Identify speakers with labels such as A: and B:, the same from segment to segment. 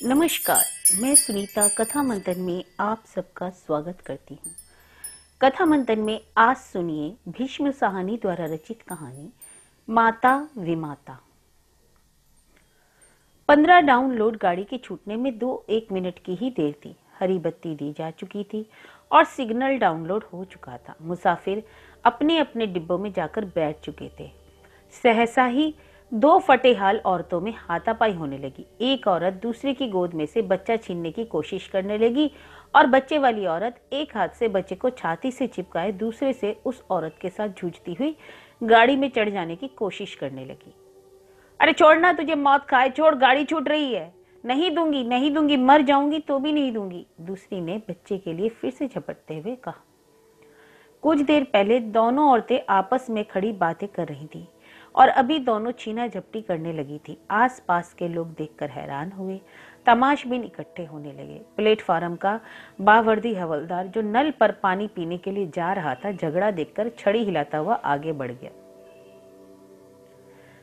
A: नमस्कार। मैं सुनीता कथा मंथन में आप सबका स्वागत करती हूँ। कथा मंथन में आज सुनिए भीष्म साहनी द्वारा रचित कहानी माता विमाता। 15 डाउनलोड गाड़ी के छूटने में 2-1 मिनट की ही देर थी। हरी बत्ती दी जा चुकी थी और सिग्नल डाउनलोड हो चुका था। मुसाफिर अपने अपने डिब्बों में जाकर बैठ चुके थे। सहसा ही 2 फटेहाल औरतों में हाथापाई होने लगी। एक औरत दूसरे की गोद में से बच्चा छीनने की कोशिश करने लगी और बच्चे वाली औरत एक हाथ से बच्चे को छाती से चिपकाए दूसरे से उस औरत के साथ जूझती हुई गाड़ी में चढ़ जाने की कोशिश करने लगी। अरे छोड़ना, तुझे मौत खाए, छोड़, गाड़ी छूट रही है। नहीं दूंगी, नहीं दूंगी, मर जाऊंगी तो भी नहीं दूंगी, दूसरी ने बच्चे के लिए फिर से झपटते हुए कहा। कुछ देर पहले दोनों औरतें आपस में खड़ी बातें कर रही थी और अभी दोनों छीना झपटी करने लगी थी। आसपास के लोग देखकर हैरान हुए। तमाशबीन इकट्ठे होने लगे। प्लेटफार्म का बावर्दी हवलदार जो नल पर पानी पीने के लिए जा रहा था, झगड़ा देखकर छड़ी हिलाता हुआ आगे बढ़ गया।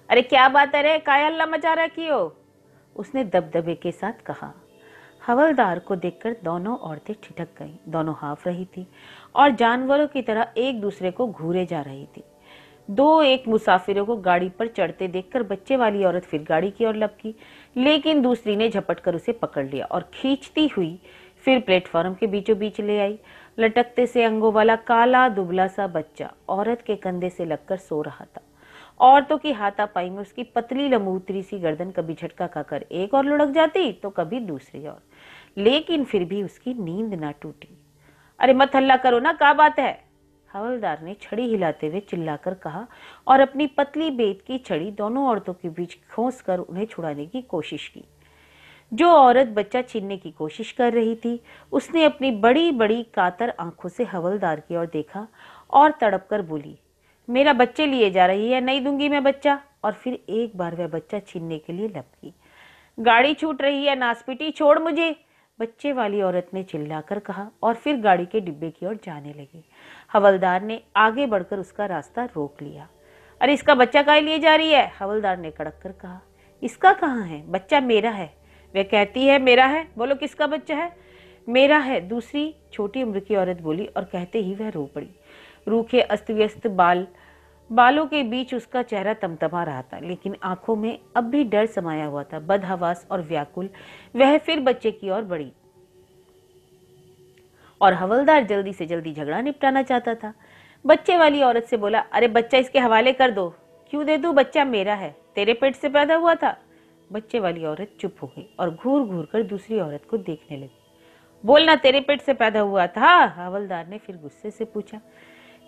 A: अरे क्या बात है रे, काय हल्ला मचा रखी हो, उसने दबदबे के साथ कहा। हवलदार को देखकर दोनों औरतें ठिठक गईं। दोनों हाँफ रही थी और जानवरों की तरह एक दूसरे को घूरे जा रही थी। 2-1 मुसाफिरों को गाड़ी पर चढ़ते देखकर बच्चे वाली औरत फिर गाड़ी की ओर लपकी, लेकिन दूसरी ने झपटकर उसे पकड़ लिया और खींचती हुई फिर प्लेटफॉर्म के बीचों बीच ले आई। लटकते से अंगों वाला काला दुबला सा बच्चा औरत के कंधे से लगकर सो रहा था। औरतों की हाथापाई में उसकी पतली लमूतरी सी गर्दन कभी झटका खाकर एक और लुढ़क जाती तो कभी दूसरी ओर, लेकिन फिर भी उसकी नींद ना टूटी। अरे मत हल्ला करो ना, क्या बात है, हवलदार ने छड़ी हिलाते हुए चिल्लाकर कहा और अपनी पतली बेत की छड़ी दोनों औरतों के बीच खोसकर उन्हें छुड़ाने की कोशिश की। जो औरत बच्चा छीनने की कोशिश कर रही थी, उसने अपनी बड़ी बड़ी कातर आंखों से हवलदार की ओर देखा और तड़पकर बोली, मेरा बच्चे लिए जा रही है, नहीं दूंगी मैं बच्चा। और फिर एक बार वह बच्चा छीनने के लिए लपकी। गाड़ी छूट रही है नासपीटी, छोड़ मुझे, बच्चे वाली औरत ने चिल्लाकर कहा और फिर गाड़ी के डिब्बे की ओर जाने लगी। हवलदार ने आगे बढ़कर उसका रास्ता रोक लिया। अरे इसका बच्चा काहे लिए जा रही है, हवलदार ने कड़क कर कहा। इसका कहाँ है, बच्चा मेरा है। वह कहती है मेरा है, बोलो किसका बच्चा है। मेरा है, दूसरी छोटी उम्र की औरत बोली और कहते ही वह रो पड़ी। रूखे अस्त व्यस्त बालों के बीच उसका चेहरा तमतमा रहा था, लेकिन आंखों में अब भी डर समाया हुआ था। बदहवास और व्याकुल वह फिर बच्चे की ओर बढ़ी और हवलदार जल्दी से जल्दी झगड़ा निपटाना चाहता था। बच्चे वाली औरत से बोला, अरे बच्चा इसके हवाले कर दो। क्यों दे दूं, बच्चा मेरा है, तेरे पेट से पैदा हुआ था। बच्चे वाली औरत चुप हो गई और घूर घूर कर दूसरी औरत को देखने लगी। बोलना, तेरे पेट से पैदा हुआ था, हवलदार ने फिर गुस्से से पूछा।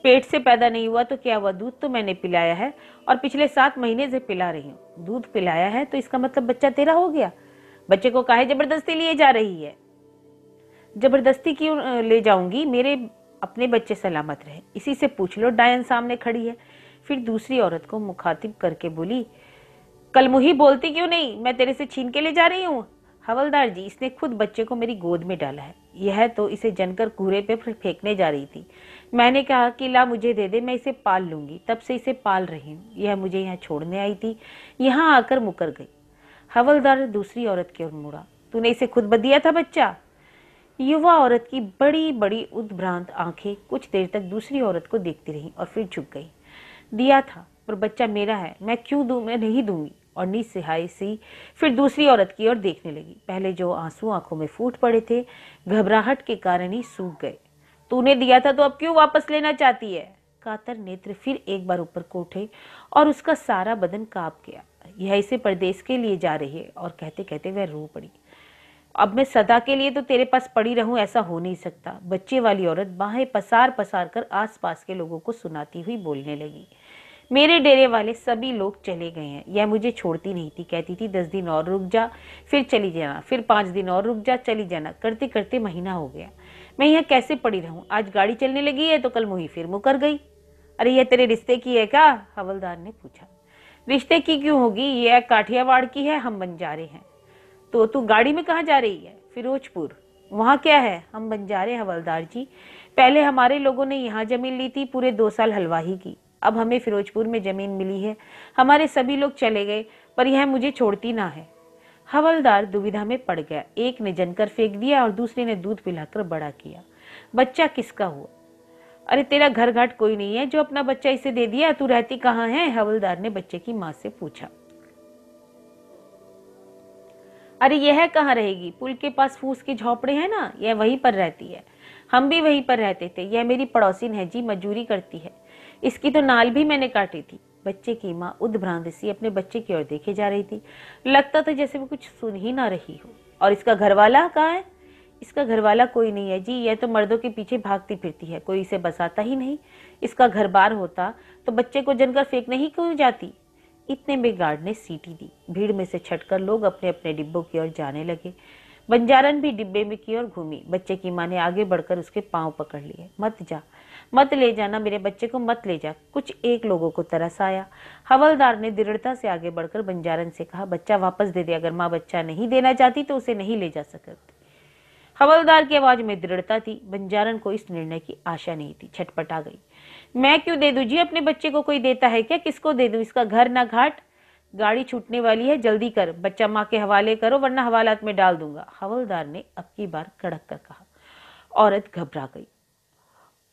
A: पेट से पैदा नहीं हुआ तो क्या हुआ, दूध तो मैंने पिलाया है और पिछले 7 महीने से पिला रही हूँ। दूध पिलाया है तो इसका मतलब बच्चा तेरा हो गया। बच्चे को काहे जबरदस्ती लिए जा रही है। जबरदस्ती क्यों ले जाऊंगी, मेरे अपने बच्चे सलामत रहे, इसी से पूछ लो, डायन सामने खड़ी है। फिर दूसरी औरत को मुखातिब करके बोली, कल मुही बोलती क्यों नहीं, मैं तेरे से छीन के ले जा रही हूँ। हवलदार जी, इसने खुद बच्चे को मेरी गोद में डाला है, यह तो इसे जनकर कूड़े पे फेंकने जा रही थी। मैंने कहा कि ला मुझे दे दे, मैं इसे पाल लूंगी, तब से इसे पाल रही हूँ। यह मुझे यहाँ छोड़ने आई थी, यहाँ आकर मुकर गई। हवलदार दूसरी औरत की ओर मुड़ा, तूने इसे खुद दिया था बच्चा। युवा औरत की बड़ी बड़ी उद्भ्रांत आंखें कुछ देर तक दूसरी औरत को देखती रहीं और फिर झुक गई। दिया था, पर बच्चा मेरा है, मैं क्यों दूं, मैं नहीं दूंगी। और निस्सहाय सी फिर दूसरी औरत की ओर देखने लगी। पहले जो आंसू आंखों में फूट पड़े थे, घबराहट के कारण ही सूख गए। तूने दिया था तो अब क्यों वापस लेना चाहती है। कातर नेत्र फिर एक बार ऊपर को उठे और उसका सारा बदन कांप गया। यह इसे परदेश के लिए जा रही है। और कहते कहते वह रो पड़ी। अब मैं सदा के लिए तो तेरे पास पड़ी रहूं, ऐसा हो नहीं सकता। बच्चे वाली औरत बाहें पसार पसार कर आसपास के लोगों को सुनाती हुई बोलने लगी। मेरे डेरे वाले सभी लोग चले गए हैं, यह मुझे छोड़ती नहीं थी, कहती थी 10 दिन और रुक जा, फिर चली जाना, फिर 5 दिन और रुक जा, चली जाना, करते करते महीना हो गया। मैं यहाँ कैसे पड़ी रहूं। आज गाड़ी चलने लगी है तो कल मुही फिर मुकर गई। अरे यह तेरे रिश्ते की है क्या, हवलदार ने पूछा। रिश्ते की क्यों होगी, यह काठियावाड़ की है, हम बंजारे हैं। तो तू गाड़ी में कहाँ जा रही है। फिरोजपुर। वहाँ क्या है। हम बंजारे हवलदार जी, पहले हमारे लोगों ने यहाँ जमीन ली थी, पूरे 2 साल हलवाही की, अब हमें फिरोजपुर में जमीन मिली है। हमारे सभी लोग चले गए, पर यह मुझे छोड़ती ना है। हवलदार दुविधा में पड़ गया। एक ने जनकर फेंक दिया और दूसरे ने दूध पिलाकर बड़ा किया। बच्चा किसका हुआ? अरे तेरा घर घाट कोई नहीं है जो अपना बच्चा इसे दे दिया? तू रहती कहाँ है? हवलदार ने बच्चे की माँ से पूछा। अरे यह कहाँ रहेगी? पुल के पास फूस के झोपड़े हैं ना, यह वहीं पर रहती है। हम भी वहीं पर रहते थे। यह मेरी पड़ोसिन है जी, मजदूरी करती है। इसकी तो नाल भी मैंने काटी थी। बच्चे की माँ उद्भ्रांत सी अपने बच्चे की ओर देखे जा रही थी। लगता था जैसे वो कुछ सुन ही ना रही हो। और इसका घरवाला कहाँ है? इसका घरवाला कोई नहीं है जी, यह तो मर्दों के पीछे भागती फिरती है, कोई इसे बसाता ही नहीं। इसका घर बार होता तो बच्चे को जनकर फेंकने ही क्यों जाती? इतने में गार्ड ने सीटी दी। भीड़ में से छटकर लोग अपने अपने डिब्बों की ओर जाने लगे। बंजारन भी डिब्बे में की ओर घूमी। बच्चे की माँ ने आगे बढ़कर उसके पांव पकड़ लिए। मत जा, मत ले जाना, मेरे बच्चे को मत ले जा। कुछ एक लोगों को तरस आया। हवलदार ने दृढ़ता से आगे बढ़कर बंजारन से कहा, बच्चा वापस दे दे। अगर माँ बच्चा नहीं देना चाहती तो उसे नहीं ले जा सकती। हवलदार की आवाज में दृढ़ता थी। बंजारन को इस निर्णय की आशा नहीं थी। छटपटा गई। मैं क्यों दे दूं जी? अपने बच्चे को कोई देता है क्या? किसको दे दूं? इसका घर ना घाट। गाड़ी छूटने वाली है, जल्दी कर। बच्चा माँ के हवाले करो वरना हवालात में डाल दूंगा। हवलदार ने अब की बार कड़क कर कहा। औरत घबरा गई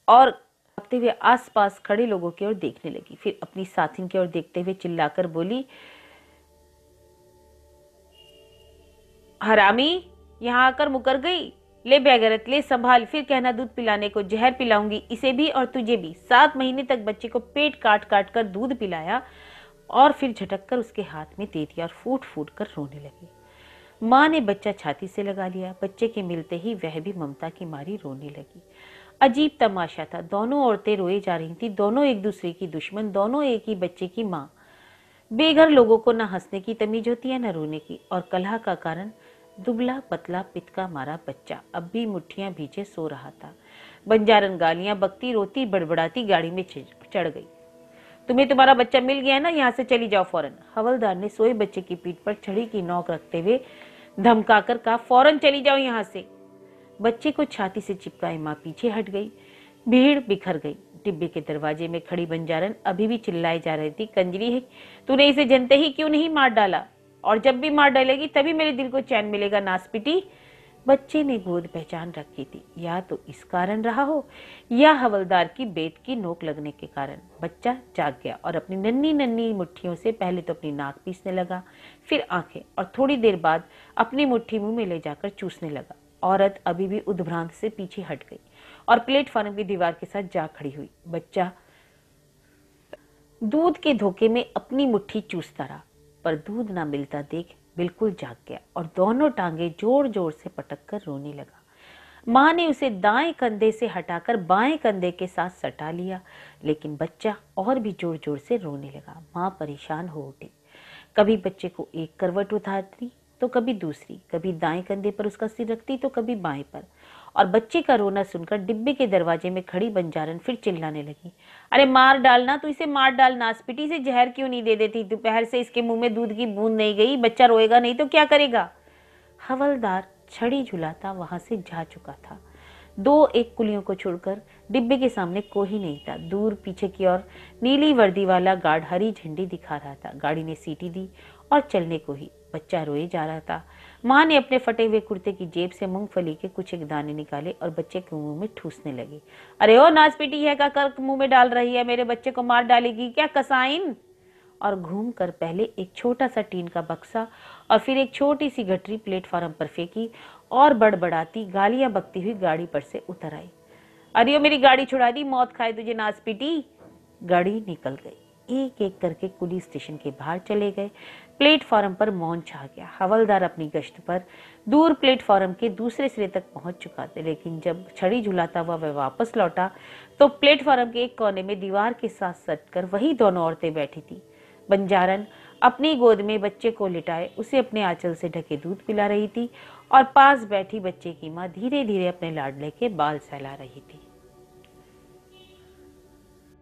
A: और कांपते हुए आसपास खड़े लोगों की ओर देखने लगी। फिर अपनी साथिन की ओर देखते हुए चिल्लाकर बोली, हरामी, यहाँ आकर मुकर गई। ले बेगैरत, ले संभाल। फिर कहना दूध पिलाने को। जहर पिलाऊंगी इसे भी और तुझे भी। 7 महीने तक बच्चे को पेट काट काट कर दूध पिलाया और फिर झटक कर उसके हाथ में दे दिया और फूट फूट कर रोने लगी। माँ ने बच्चा छाती से लगा लिया। बच्चे के मिलते ही वह भी ममता की मारी रोने लगी। अजीब तमाशा था। दोनों औरतें रोए जा रही थी। दोनों एक दूसरे की दुश्मन, दोनों एक ही बच्चे की माँ। बेघर लोगों को न हंसने की तमीज होती है न रोने की। और कलह का कारण दुबला पतला पित्त का मारा बच्चा अब भी मुट्ठियां भींचे सो रहा था। बंजारन गालियां बकती रोती बड़बड़ाती गाड़ी में चढ़ गई। तुम्हें तुम्हारा बच्चा मिल गया ना, यहाँ से चली जाओ फौरन। हवलदार ने सोए बच्चे की पीठ पर छड़ी की नोक रखते हुए धमकाकर कहा, फौरन चली जाओ यहाँ से। बच्चे को छाती से चिपकाए माँ पीछे हट गई। भीड़ बिखर गई। डिब्बे के दरवाजे में खड़ी बंजारन अभी भी चिल्लाई जा रही थी, कंजरी है, तूने इसे जनते ही क्यों नहीं मार डाला? और जब भी मार डालेगी तभी मेरे दिल को चैन मिलेगा, नासपिटी। बच्चे ने गोद पहचान रखी थी। या तो इस कारण रहा हो या हवलदार की बेत की नोक लगने के कारण। बच्चा जाग गया और अपनी नन्ही नन्ही मुट्ठियों से पहले तो अपनी नाक पीसने लगा, फिर आंखें, और थोड़ी देर बाद अपनी मुट्ठी मुंह में ले जाकर चूसने लगा। औरत अभी भी उद्भ्रांत से पीछे हट गई और प्लेटफार्म की दीवार के साथ जा खड़ी हुई। बच्चा दूध के धोखे में अपनी मुट्ठी चूसता रहा, पर दूध ना मिलता देख बिल्कुल जाग गया और दोनों टांगे जोर जोर से पटक कर रोने लगा। माँ ने उसे दाएं कंधे से हटाकर बाएं कंधे के साथ सटा लिया, लेकिन बच्चा और भी जोर जोर से रोने लगा। माँ परेशान हो उठी। कभी बच्चे को एक करवट उठाती तो कभी दूसरी, कभी दाएं कंधे पर उसका सिर रखती तो कभी बाएं पर। और बच्चे का रोना सुनकर डिब्बे के दरवाजे में खड़ी बंजारन फिर चिल्लाने लगी, अरे मार डालना, तू इसे मार डाल, नासपिटी से जहर क्यों नहीं दे देती? दोपहर से इसके मुंह में दूध की बूंद नहीं गई, बच्चा रोएगा नहीं तो क्या करेगा? हवलदार छड़ी झुलाता वहां से जा चुका था। 2-1 कुलियों को छोड़कर डिब्बे के सामने कोई नहीं था। दूर पीछे की ओर नीली वर्दी वाला गार्ड हरी झंडी दिखा रहा था। गाड़ी ने सीटी दी और चलने को ही। बच्चा रोए जा रहा था। माँ ने अपने फटे हुए कुर्ते की जेब से मूंगफली के कुछ एक दाने निकाले और बच्चे के मुंह में ठूसने लगी। अरे ओ नासपीटी है का कर मुंह में डाल रही है, मेरे बच्चे को मार डालेगी क्या कसाइन? और घूमकर पहले एक छोटा सा टीन का बक्सा और फिर एक छोटी सी गठरी प्लेटफार्म पर फेंकी और बड़बड़ाती गालियां बकती हुई गाड़ी पर से उतर आई। अरे ओ मेरी गाड़ी छुड़ा दी, मौत खाए तुझे नासपीटी। गाड़ी निकल गई। एक एक करके कुली स्टेशन के बाहर चले गए। प्लेटफार्म पर मौन छा गया। हवलदार अपनी गश्त पर दूर प्लेटफार्म के दूसरे सिरे तक पहुंच चुका था, लेकिन जब छड़ी झुलाता हुआ वह वापस लौटा तो प्लेटफार्म के एक कोने में दीवार के साथ सटकर वही दोनों औरतें बैठी थी। बंजारन अपनी गोद में बच्चे को लिटाए उसे अपने आंचल से ढके दूध पिला रही थी और पास बैठी बच्चे की माँ धीरे धीरे अपने लाडले के बाल सहला रही थी।